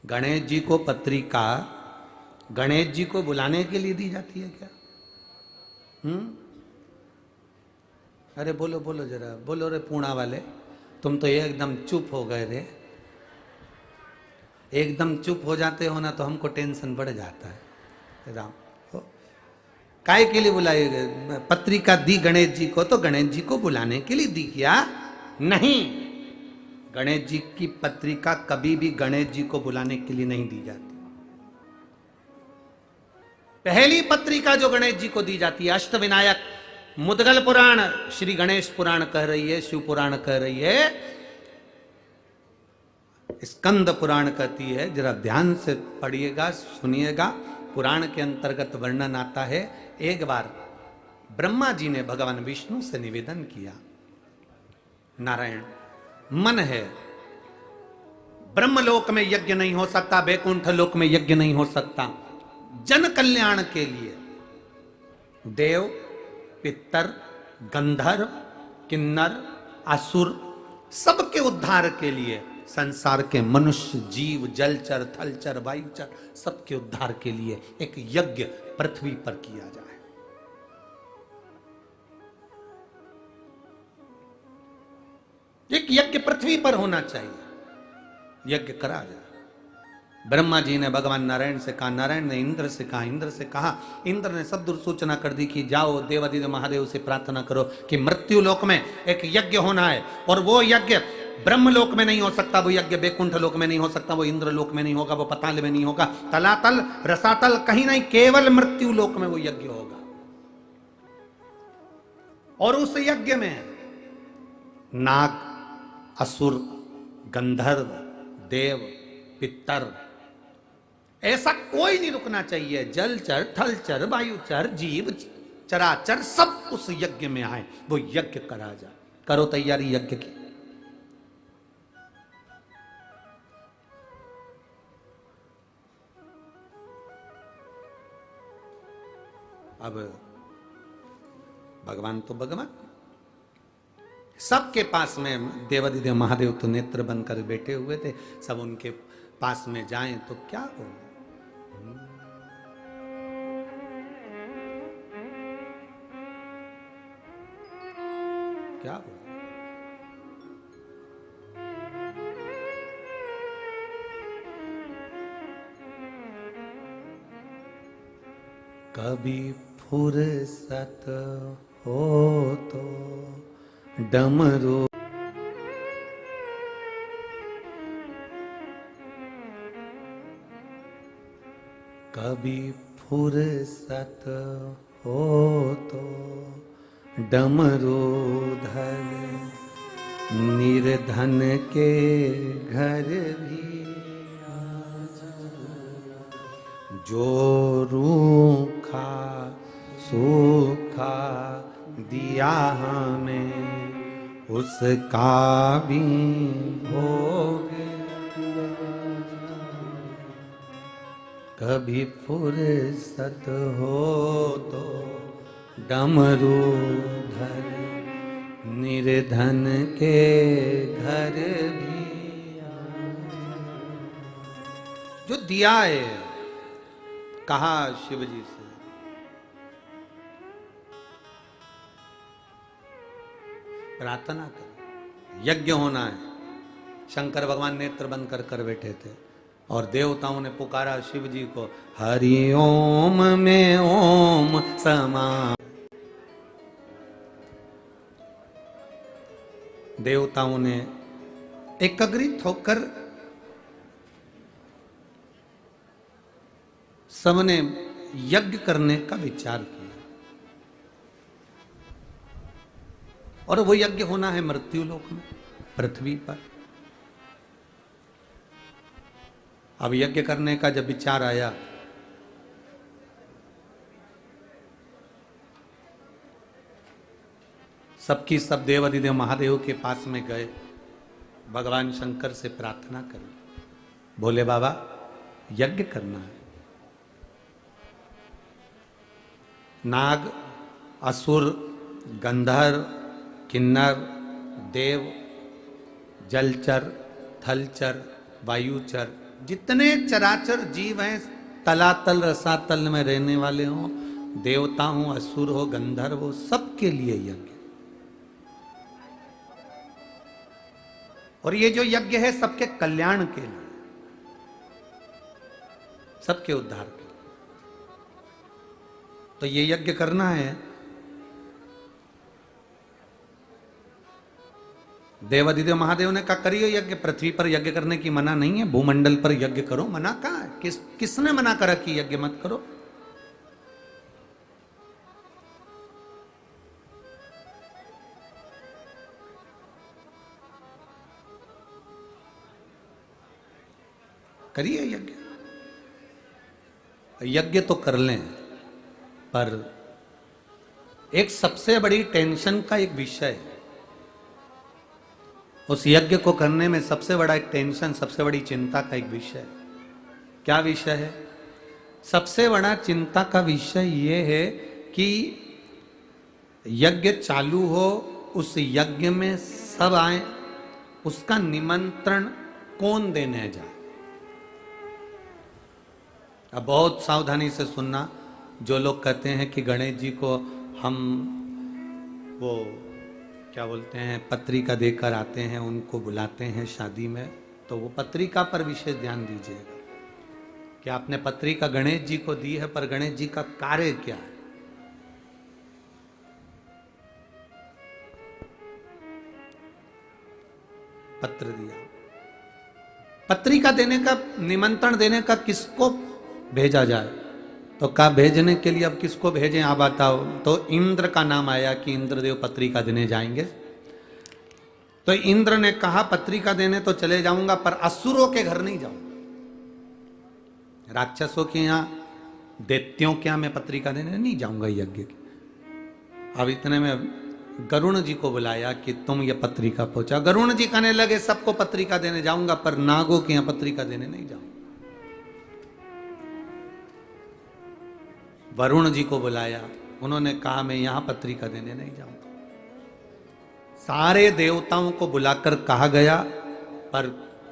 गणेश जी को पत्रिका गणेश जी को बुलाने के लिए दी जाती है क्या? अरे बोलो बोलो जरा, बोलो रे पूणा वाले, तुम तो एकदम चुप हो गए रे। एकदम चुप हो जाते हो ना तो हमको टेंशन बढ़ जाता है। राम काय के लिए बुलाई? पत्रिका दी गणेश जी को तो गणेश जी को बुलाने के लिए दी क्या? नहीं, गणेश जी की पत्रिका कभी भी गणेश जी को बुलाने के लिए नहीं दी जाती। पहली पत्रिका जो गणेश जी को दी जाती है, अष्टविनायक मुद्गल पुराण, श्री गणेश पुराण कह रही है, शिव पुराण कह रही है, स्कंद पुराण कहती है। जरा ध्यान से पढ़िएगा, सुनिएगा। पुराण के अंतर्गत वर्णन आता है, एक बार ब्रह्मा जी ने भगवान विष्णु से निवेदन किया, नारायण मन है, ब्रह्मलोक में यज्ञ नहीं हो सकता, वैकुंठ लोक में यज्ञ नहीं हो सकता, जन कल्याण के लिए देव, पितर, गंधर्व, किन्नर, असुर सबके उद्धार के लिए, संसार के मनुष्य, जीव, जलचर, थलचर, वायुचर सबके उद्धार के लिए एक यज्ञ पृथ्वी पर किया जाए। एक यज्ञ पृथ्वी पर होना चाहिए, यज्ञ करा जाए। ब्रह्मा जी ने भगवान नारायण से कहा, नारायण ने इंद्र से कहा, इंद्र से कहा, इंद्र ने सब दूर सूचना कर दी कि जाओ देवादिदेव महादेव से प्रार्थना करो कि मृत्यु लोक में एक यज्ञ होना है, और वो यज्ञ ब्रह्मलोक में नहीं हो सकता, वो यज्ञ वैकुंठ लोक में नहीं हो सकता, वो इंद्र लोक में नहीं होगा, वो पताल में नहीं होगा, तलातल रसातल कहीं नहीं, केवल मृत्यु लोक में वो यज्ञ होगा। और उस यज्ञ में नाग, असुर, गंधर्व, देव, पितर, ऐसा कोई नहीं रुकना चाहिए। जलचर, थलचर, वायुचर, जीव, चराचर सब उस यज्ञ में आए, वो यज्ञ करा जाए। करो तैयारी यज्ञ की। अब भगवान तो भगवान, सबके पास में देवादिदेव महादेव तो नेत्र बनकर बैठे हुए थे, सब उनके पास में जाएं तो क्या हो? क्या हो? कभी फुर्सत हो तो डमरू, कभी फुर्सत हो तो डमरू धर, निर्धन के घर भी जो रूखा सूखा दिया हमें उसका भी भोग, कभी फुर्सत हो तो डमरू धर, निर्धन के घर भी जो दिया है। कहा शिव जी से, प्रार्थना कर, यज्ञ होना है। शंकर भगवान नेत्र बंद कर बैठे थे और देवताओं ने पुकारा शिव जी को, हरि ओम में ओम समा। देवताओं ने एकत्रित होकर सबने यज्ञ करने का विचार किया, और वो यज्ञ होना है मृत्यु लोक में, पृथ्वी पर। अब यज्ञ करने का जब विचार आया, सबकी सब देवादिदेव महादेव के पास में गए, भगवान शंकर से प्रार्थना करी, बोले बाबा यज्ञ करना है। नाग, असुर, गंधर्व, किन्नर, देव, जलचर, थलचर, वायुचर, जितने चराचर जीव हैं, तलातल रसातल में रहने वाले हों, देवता हो, असुर हो, गंधर्व हो, सबके लिए यज्ञ। और ये जो यज्ञ है सबके कल्याण के लिए, सबके उद्धार के लिए। तो ये यज्ञ करना है। देवाधिदेव महादेव ने कहा करिए यज्ञ। पृथ्वी पर यज्ञ करने की मना नहीं है, भूमंडल पर यज्ञ करो। मना कहा है? किसने मना करा कि यज्ञ मत करो? करिए यज्ञ। यज्ञ तो कर लें, पर एक सबसे बड़ी टेंशन का एक विषय है। उस यज्ञ को करने में सबसे बड़ा एक टेंशन, सबसे बड़ी चिंता का एक विषय है। क्या विषय है? सबसे बड़ा चिंता का विषय यह है कि यज्ञ चालू हो, उस यज्ञ में सब आए, उसका निमंत्रण कौन देने जाए। अब बहुत सावधानी से सुनना। जो लोग कहते हैं कि गणेश जी को हम वो क्या बोलते हैं पत्रिका देकर आते हैं, उनको बुलाते हैं शादी में, तो वो पत्रिका पर विशेष ध्यान दीजिएगा कि आपने पत्रिका गणेश जी को दी है, पर गणेश जी का कार्य क्या है। पत्र दिया, पत्रिका देने का, निमंत्रण देने का किसको भेजा जाए, तो कहा भेजने के लिए अब किसको भेजें आप बताओ। तो इंद्र का नाम आया कि इंद्रदेव पत्रिका देने जाएंगे। तो इंद्र ने कहा पत्रिका देने तो चले जाऊंगा, पर असुरों के घर नहीं जाऊंगा, राक्षसों के यहां, दैत्यों के यहां मैं पत्रिका देने नहीं जाऊंगा यज्ञ की। अब इतने में गरुण जी को बुलाया कि तुम ये पत्रिका पहुंचा। गरुण जी कहने लगे सबको पत्रिका देने जाऊंगा, पर नागों के यहां पत्रिका देने नहीं जाऊंगा। वरुण जी को बुलाया, उन्होंने कहा मैं यहां पत्रिका देने नहीं जाऊंगा। सारे देवताओं को बुलाकर कहा गया, पर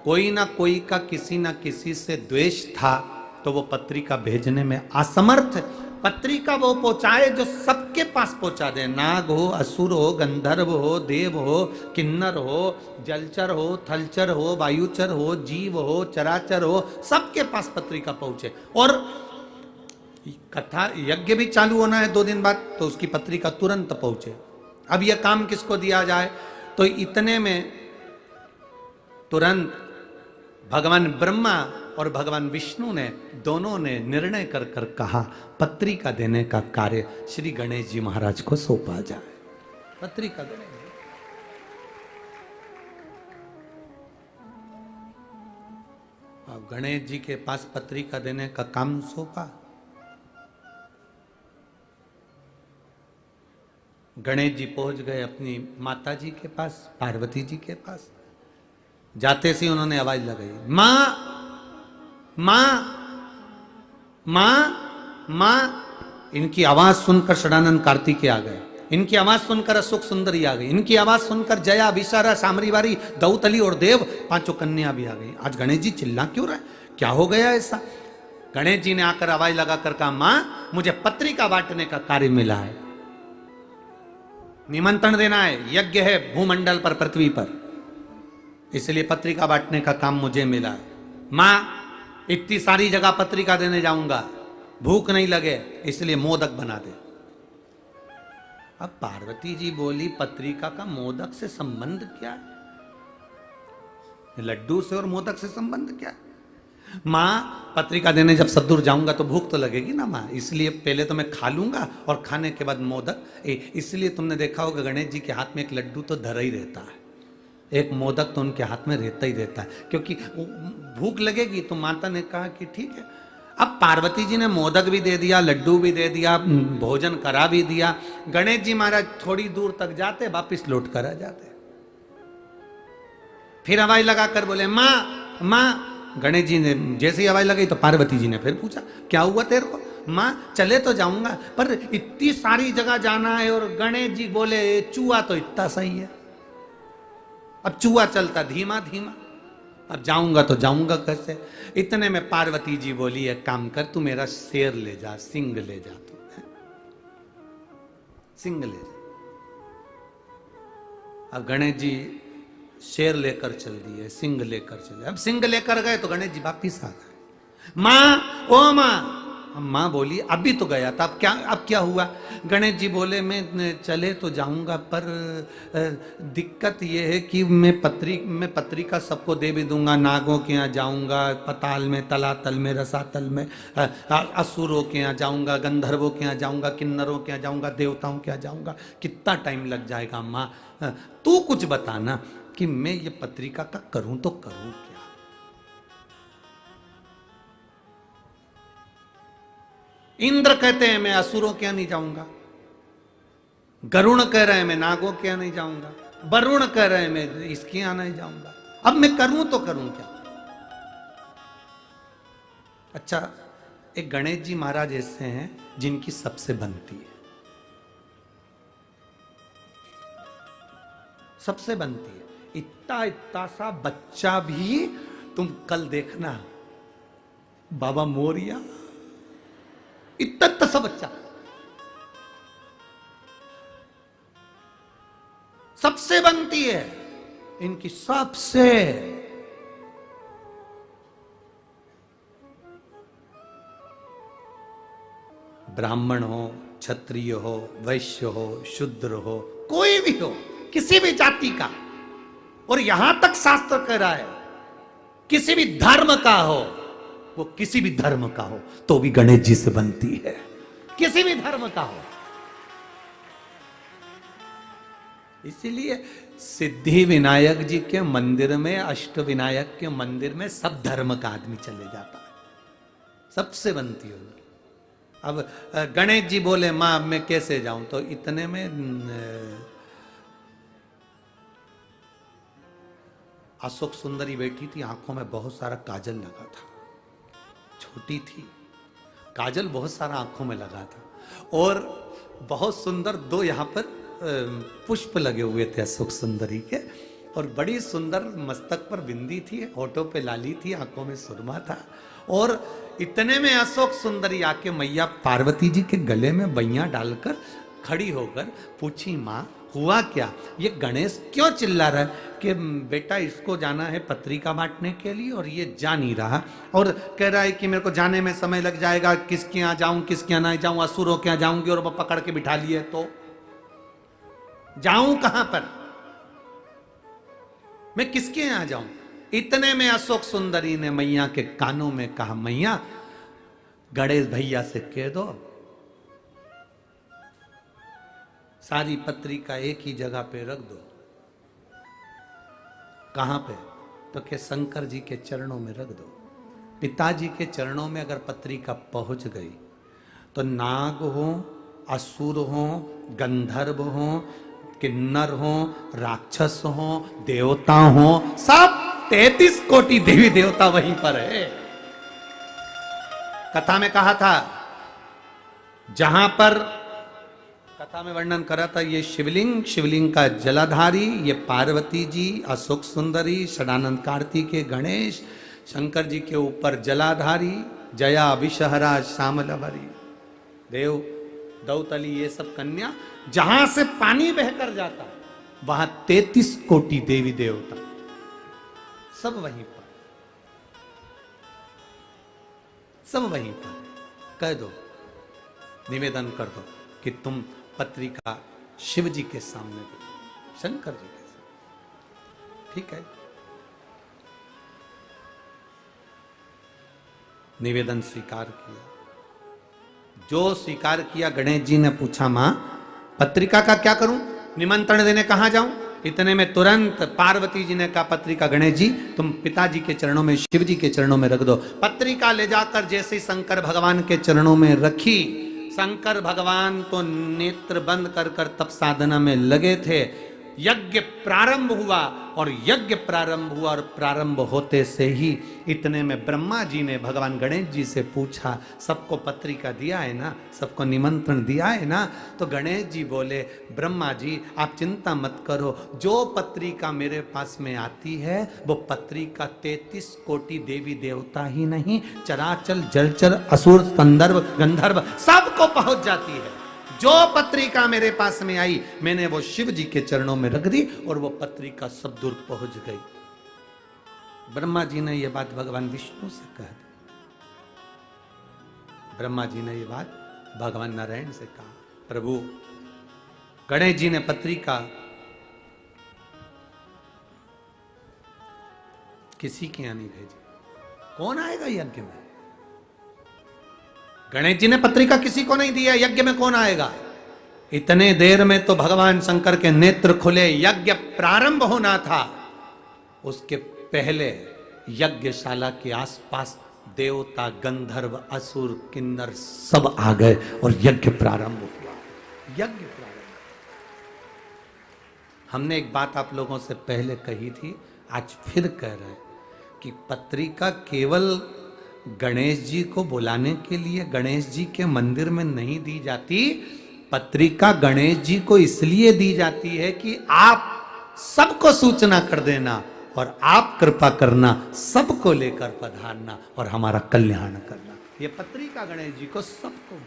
कोई ना कोई का किसी ना किसी से द्वेष था, तो वो पत्रिका भेजने में असमर्थ। पत्रिका वो पहुंचाए जो सबके पास पहुंचा दे, नाग हो, असुर हो, गंधर्व हो, देव हो, किन्नर हो, जलचर हो, थलचर हो, वायुचर हो, जीव हो, चराचर हो, सबके पास पत्रिका पहुंचे। और कथा यज्ञ भी चालू होना है 2 दिन बाद, तो उसकी पत्रिका तुरंत पहुंचे। अब यह काम किसको दिया जाए, तो इतने में तुरंत भगवान ब्रह्मा और भगवान विष्णु ने दोनों ने निर्णय कर कर कहा पत्रिका देने का कार्य श्री गणेश जी महाराज को सौंपा जाए। पत्रिका देने, अब गणेश जी के पास पत्रिका देने का काम सौंपा। गणेश जी पहुंच गए अपनी माता जी के पास, पार्वती जी के पास। जाते से उन्होंने आवाज लगाई, मां मां मां मां। इनकी आवाज सुनकर षडानंद कार्तिकेय आ गए, इनकी आवाज सुनकर अशोक सुंदरी आ गई, इनकी आवाज सुनकर जया, विशारा, सामरीवारी, दौतली और देव 5 कन्या भी आ गई। आज गणेश जी चिल्ला क्यों रहे, क्या हो गया ऐसा? गणेश जी ने आकर आवाज लगाकर कहा, मां मुझे पत्रिका बांटने का कार्य मिला है, निमंत्रण देना है, यज्ञ है भूमंडल पर, पृथ्वी पर, इसलिए पत्रिका बांटने का काम मुझे मिला है। मां इतनी सारी जगह पत्रिका देने जाऊंगा, भूख नहीं लगे इसलिए मोदक बना दे। अब पार्वती जी बोली पत्रिका का मोदक से संबंध क्या है, लड्डू से और मोदक से संबंध क्या है? मां पत्रिका देने जब सब दूर जाऊंगा तो भूख तो लगेगी ना मां, इसलिए पहले तो मैं खा लूंगा और खाने के बाद मोदक। इसलिए तुमने देखा होगा गणेश जी के हाथ में एक लड्डू तो धरा ही रहता है, एक मोदक तो उनके हाथ में रहता ही रहता है, क्योंकि भूख लगेगी। तो माता ने कहा कि ठीक है। अब पार्वती जी ने मोदक भी दे दिया, लड्डू भी दे दिया, भोजन करा भी दिया। गणेश जी महाराज थोड़ी दूर तक जाते, वापिस लौट कर आ जाते। फिर हवाई लगाकर बोले मां मां। गणेश जी ने जैसे ही हवाई लगाई तो पार्वती जी ने फिर पूछा क्या हुआ तेरे को? मां चले तो जाऊंगा, पर इतनी सारी जगह जाना है। और गणेश जी बोले चूहा तो इतना सही है। अब चूहा चलता धीमा धीमा, अब जाऊंगा तो जाऊंगा कैसे? इतने में पार्वती जी बोली, एक काम कर, तू मेरा शेर ले जा, सिंह ले जा, तू सिंह ले जा। अब गणेश जी शेर लेकर चल दिए, सिंह लेकर चले। अब सिंह लेकर गए तो गणेश जी वापिस आ गए। माँ, ओ माँ। माँ बोली अभी तो गया था, अब क्या हुआ? गणेश जी बोले मैं चले तो जाऊंगा, पर दिक्कत ये है कि मैं पत्रिका सबको दे भी दूंगा, नागों के यहाँ जाऊंगा, पताल में, तलातल में, रसातल में, असुरों के यहाँ जाऊंगा, गंधर्वों के यहाँ जाऊंगा, किन्नरों के यहाँ जाऊंगा, देवताओं के यहाँ जाऊंगा, कितना टाइम लग जाएगा माँ? तू कुछ बताना कि मैं ये पत्रिका का करूं तो करूं क्या? इंद्र कहते हैं मैं असुरों के यहाँ नहीं जाऊंगा, गरुण कह रहे हैं मैं नागों के यहाँ नहीं जाऊंगा, वरुण कह रहे हैं मैं इसके यहाँ नहीं जाऊंगा, अब मैं करूं तो करूं क्या? अच्छा, एक गणेश जी महाराज ऐसे हैं जिनकी सबसे बनती है, सबसे बनती है। इतना इतना सा बच्चा भी, तुम कल देखना बाबा मोरिया, इतना सा बच्चा सबसे बनती है इनकी, सबसे। ब्राह्मण हो, क्षत्रिय हो, वैश्य हो, शूद्र हो, कोई भी हो, किसी भी जाति का, और यहां तक शास्त्र कह रहा है किसी भी धर्म का हो, वो किसी भी धर्म का हो तो भी गणेश जी से बनती है, किसी भी धर्म का हो। इसीलिए सिद्धि विनायक जी के मंदिर में, अष्ट विनायक के मंदिर में सब धर्म का आदमी चले जाता है, सबसे बनती है। अब गणेश जी बोले मां मैं कैसे जाऊं? तो इतने में अशोक सुंदरी बैठी थी, आंखों में बहुत सारा काजल लगा था, छोटी थी, काजल बहुत सारा आंखों में लगा था, और बहुत सुंदर दो यहाँ पर पुष्प लगे हुए थे अशोक सुंदरी के, और बड़ी सुंदर मस्तक पर बिंदी थी, होठों पे लाली थी, आंखों में सुरमा था। और इतने में अशोक सुंदरी आके मैया पार्वती जी के गले में बैया डालकर खड़ी होकर पूछी, माँ हुआ क्या? ये गणेश क्यों चिल्ला रहा है कि बेटा इसको जाना है पत्रिका बांटने के लिए और ये जा नहीं रहा, और कह रहा है कि मेरे को जाने में समय लग जाएगा, किसके यहाँ जाऊं, किसके यहाँ नहीं जाऊं, असुरों के यहाँ जाऊंगी और वो पकड़ के बिठा लिए तो जाऊं कहां पर, मैं किसके यहां जाऊं? इतने में अशोक सुंदरी ने मैया के कानों में कहा, मैया गणेश भैया से कह दो सारी पत्रिका एक ही जगह पे रख दो। कहां पे? तो के शंकर जी के चरणों में रख दो। पिताजी के चरणों में अगर पत्रिका पहुंच गई तो नाग हो, असुर हो, गंधर्व हो, किन्नर हो, राक्षस हो, देवता हो, सब 33 कोटि देवी देवता वहीं पर है। कथा में कहा था, जहां पर कथा में वर्णन करा था, ये शिवलिंग, शिवलिंग का जलाधारी, ये पार्वती जी, अशोक सुंदरी, षडानंद कार्तिकेय, गणेश, शंकर जी के ऊपर जलाधारी, जया विषहरा श्यामलभरी, देव दौतली, ये सब कन्या, जहां से पानी बहकर जाता वहां 33 कोटि देवी देवता सब वहीं पर, सब वहीं पर। कह दो, निवेदन कर दो कि तुम पत्रिका शिव जी के सामने दो, शंकर जी के सामने, ठीक है? निवेदन स्वीकार किया। जो स्वीकार किया, गणेश जी ने पूछा, मां पत्रिका का क्या करूं, निमंत्रण देने कहां जाऊं? इतने में तुरंत पार्वती जी ने कहा, पत्रिका गणेश जी तुम पिताजी के चरणों में, शिव जी के चरणों में रख दो। पत्रिका ले जाकर जैसे शंकर भगवान के चरणों में रखी, शंकर भगवान तो नेत्र बंद कर कर तप साधना में लगे थे। यज्ञ प्रारंभ हुआ, और यज्ञ प्रारंभ हुआ, और प्रारंभ होते से ही इतने में ब्रह्मा जी ने भगवान गणेश जी से पूछा, सबको पत्रिका दिया है ना, सबको निमंत्रण दिया है ना? तो गणेश जी बोले, ब्रह्मा जी आप चिंता मत करो, जो पत्रिका मेरे पास में आती है वो पत्रिका 33 कोटि देवी देवता ही नहीं, चराचर जलचर असुर संदर्भ गंधर्व सबको पहुंच जाती है। जो पत्रिका मेरे पास में आई मैंने वो शिव जी के चरणों में रख दी, और वो पत्रिका सब दूर पहुंच गई। ब्रह्मा जी ने ये बात भगवान विष्णु से कह दी। ब्रह्मा जी ने ये बात भगवान नारायण से कहा, प्रभु गणेश जी ने पत्रिका किसी के यहां नहीं भेजी, कौन आएगा यज्ञ में? गणेश जी ने पत्रिका किसी को नहीं दिया, यज्ञ में कौन आएगा? इतने देर में तो भगवान शंकर के नेत्र खुले, यज्ञ प्रारंभ होना था। उसके पहले यज्ञशाला के आसपास देवता गंधर्व असुर किन्नर सब आ गए और यज्ञ प्रारंभ हुआ। यज्ञ प्रारंभ। हमने एक बात आप लोगों से पहले कही थी, आज फिर कह रहे हैं कि पत्रिका केवल गणेश जी को बुलाने के लिए गणेश जी के मंदिर में नहीं दी जाती। पत्रिका गणेश जी को इसलिए दी जाती है कि आप सबको सूचना कर देना और आप कृपा करना, सबको लेकर पधारना और हमारा कल्याण करना। ये पत्रिका गणेश जी को सबको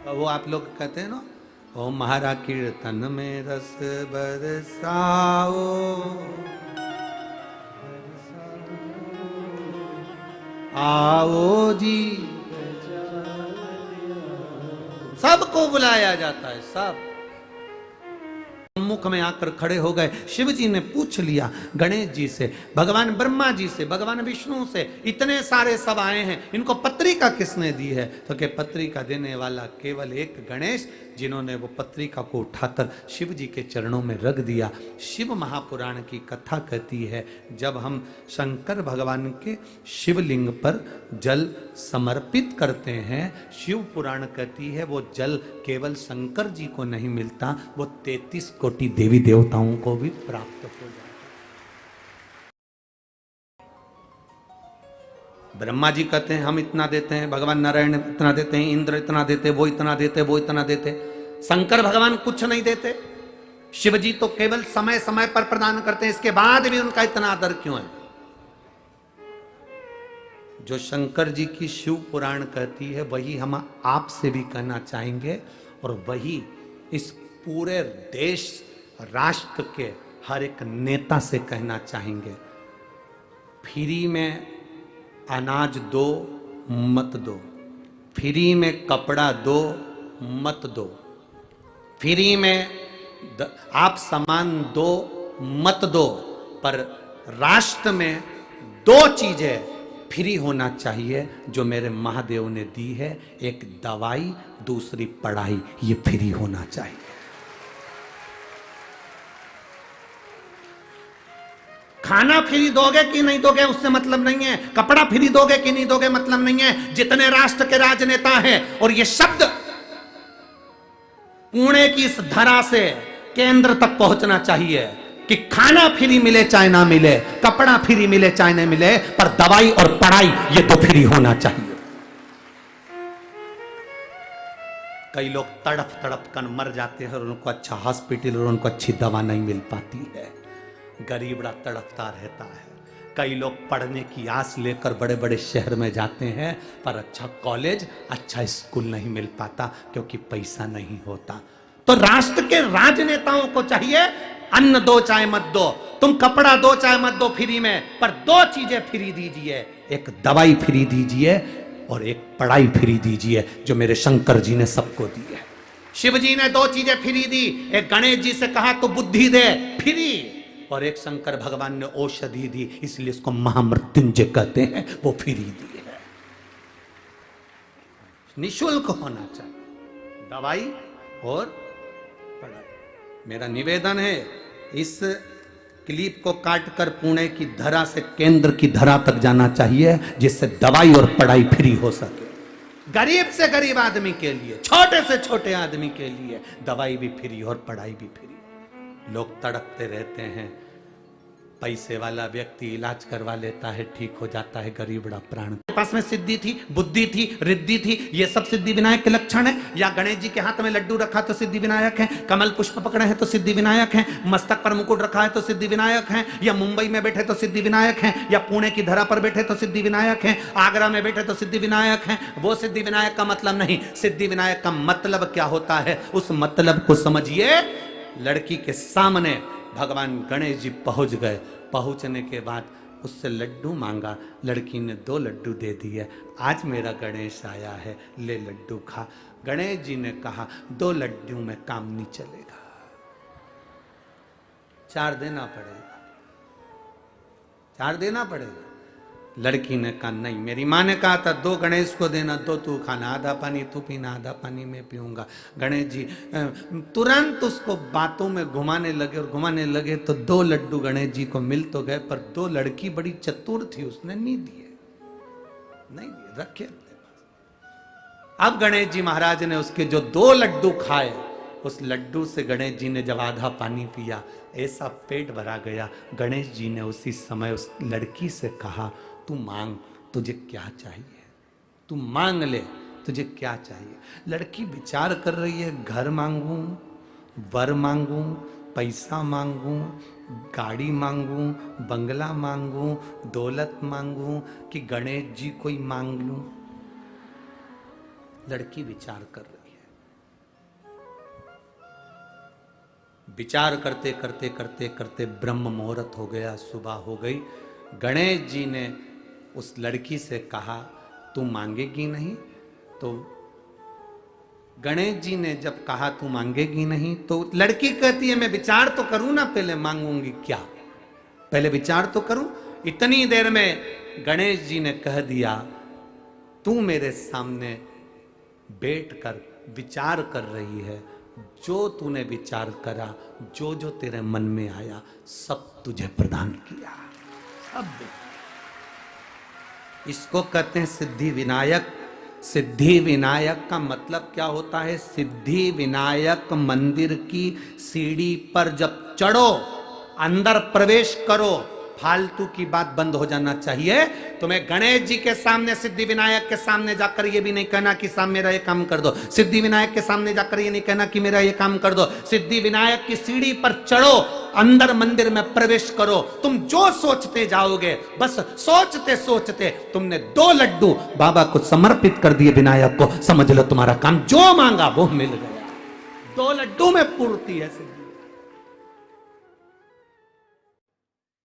वो आप लोग कहते हैं ना, ओ महारा कीर्तन में रस बरसाओ, आओ जी, सबको बुलाया जाता है। सब मुख में आकर खड़े हो गए। शिव जी ने पूछ लिया गणेश जी से, भगवान ब्रह्मा जी से, भगवान विष्णु से, इतने सारे सब आए हैं, इनको पत्रिका किसने दी है? तो कि पत्रिका देने वाला केवल एक गणेश, जिन्होंने वो पत्रिका को उठाकर शिव जी के चरणों में रख दिया। शिव महापुराण की कथा कहती है, जब हम शंकर भगवान के शिवलिंग पर जल समर्पित करते हैं, शिव पुराण कहती है वो जल केवल शंकर जी को नहीं मिलता, वो 33 कोटि देवी देवताओं को भी प्राप्त हो जाता है। ब्रह्मा जी कहते हैं हम इतना देते हैं, भगवान नारायण इतना देते हैं, इंद्र इतना देते, वो इतना देते, वो इतना देते। शंकर भगवान कुछ नहीं देते। शिव जी तो केवल समय समय पर प्रदान करते हैं, इसके बाद भी उनका इतना आदर क्यों है? जो शंकर जी की शिव पुराण कहती है वही हम आपसे भी कहना चाहेंगे, और वही इस पूरे देश राष्ट्र के हर एक नेता से कहना चाहेंगे। फ्री में अनाज दो मत दो, फ्री में कपड़ा दो मत दो, फ्री में आप सामान दो मत दो, पर राष्ट्र में दो चीजें फ्री होना चाहिए जो मेरे महादेव ने दी है, एक दवाई, दूसरी पढ़ाई, ये फ्री होना चाहिए। खाना फ्री दोगे कि नहीं दोगे उससे मतलब नहीं है, कपड़ा फ्री दोगे कि नहीं दोगे मतलब नहीं है। जितने राष्ट्र के राजनेता हैं, और ये शब्द पुणे की इस धरा से केंद्र तक पहुंचना चाहिए कि खाना फ्री मिले चाहे ना मिले, कपड़ा फ्री मिले चाहे ना मिले, पर दवाई और पढ़ाई ये तो फ्री होना चाहिए। कई लोग तड़प तड़प कर मर जाते हैं और उनको अच्छा हॉस्पिटल और उनको अच्छी दवा नहीं मिल पाती है, गरीब बड़ा तड़पता रहता है। कई लोग पढ़ने की आस लेकर बड़े बड़े शहर में जाते हैं, पर अच्छा कॉलेज, अच्छा स्कूल नहीं मिल पाता क्योंकि पैसा नहीं होता। तो राष्ट्र के राजनेताओं को चाहिए, अन्न दो चाहे मत दो, तुम कपड़ा दो चाहे मत दो फ्री में, पर दो चीजें फ्री दीजिए, एक दवाई फ्री दीजिए और एक पढ़ाई फ्री दीजिए, जो मेरे शंकर जी ने सबको दी है। शिव जी ने दो चीजें फ्री दी, एक गणेश जी से कहा तो बुद्धि दे फ्री, और एक शंकर भगवान ने औषधि दी, इसलिए इसको महामृत्युंजय कहते हैं, वो फ्री दी है। निःशुल्क होना चाहिए दवाई और पढ़ाई। मेरा निवेदन है, इस क्लिप को काटकर पुणे की धरा से केंद्र की धरा तक जाना चाहिए, जिससे दवाई और पढ़ाई फ्री हो सके। गरीब से गरीब आदमी के लिए, छोटे से छोटे आदमी के लिए दवाई भी फ्री और पढ़ाई भी फ्री। लोग तड़पते रहते हैं, पैसे वाला व्यक्ति इलाज करवा लेता है, ठीक हो जाता है, गरीब बड़ा प्राण। पास में सिद्धि थी, बुद्धि थी, रिद्धि थी, ये सब सिद्धि विनायक के लक्षण है। या गणेश जी के हाथ में लड्डू रखा तो सिद्धि विनायक है, कमल पुष्प पकड़े हैं तो सिद्धि विनायक है, मस्तक पर मुकुट रखा है तो सिद्धि विनायक है, या मुंबई में बैठे तो सिद्धि विनायक है, या पुणे की धरा पर बैठे तो सिद्धि विनायक है, आगरा में बैठे तो सिद्धि विनायक है। वो सिद्धि विनायक का मतलब नहीं, सिद्धि विनायक का मतलब क्या होता है, उस मतलब को समझिए। लड़की के सामने भगवान गणेश जी पहुंच गए, पहुंचने के बाद उससे लड्डू मांगा, लड़की ने 2 लड्डू दे दिए। आज मेरा गणेश आया है, ले लड्डू खा। गणेश जी ने कहा 2 लड्डू में काम नहीं चलेगा, 4 देना पड़ेगा, 4 देना पड़ेगा। लड़की ने कहा नहीं, मेरी माँ ने कहा था 2 गणेश को देना, 2 तू खाना, आधा पानी तू पीना, आधा पानी मैं पीऊंगा। गणेश जी तुरंत उसको बातों में घुमाने लगे और घुमाने लगे तो 2 लड्डू गणेश जी को मिल तो गए, पर 2 लड़की बड़ी चतुर थी, उसने नहीं दिए, नहीं दिए, रखे अपने पास। अब गणेश जी महाराज ने उसके जो 2 लड्डू खाए, उस लड्डू से गणेश जी ने जब आधा पानी पिया, ऐसा पेट भरा गया। गणेश जी ने उसी समय उस लड़की से कहा तू मांग, तुझे क्या चाहिए, तू मांग ले, तुझे क्या चाहिए। लड़की विचार कर रही है, घर मांगूं, वर मांगूं, पैसा मांगूं, गाड़ी मांगूं, बंगला मांगूं, दौलत मांगूं, कि गणेश जी कोई मांग लूं। लड़की विचार कर रही है। विचार करते करते करते करते ब्रह्म मुहूर्त हो गया, सुबह हो गई। गणेश जी ने उस लड़की से कहा तू मांगेगी नहीं? तो गणेश जी ने जब कहा तू मांगेगी नहीं, तो लड़की कहती है मैं विचार तो करूं ना, पहले मांगूंगी क्या, पहले विचार तो करूं। इतनी देर में गणेश जी ने कह दिया तू मेरे सामने बैठकर विचार कर रही है, जो तूने विचार करा, जो जो तेरे मन में आया, सब तुझे प्रदान किया, सब। इसको कहते हैं सिद्धि विनायक। सिद्धि विनायक का मतलब क्या होता है? सिद्धि विनायक मंदिर की सीढ़ी पर जब चढ़ो, अंदर प्रवेश करो, फालतू की बात बंद हो जाना चाहिए। तुम्हें गणेश जी के सामने, सिद्धि विनायक के सामने जाकर ये भी नहीं कहना कि साहब मेरा ये काम कर दो। सिद्धि विनायक के सामने जाकर ये नहीं कहना कि मेरा ये काम कर दो। सिद्धि विनायक की सीढ़ी पर चढ़ो, अंदर मंदिर में प्रवेश करो। तुम जो सोचते जाओगे, बस सोचते सोचते तुमने 2 लड्डू बाबा को समर्पित कर दिए विनायक को, समझ लो तुम्हारा काम जो मांगा वो मिल गया। 2 लड्डू में पूर्ति है।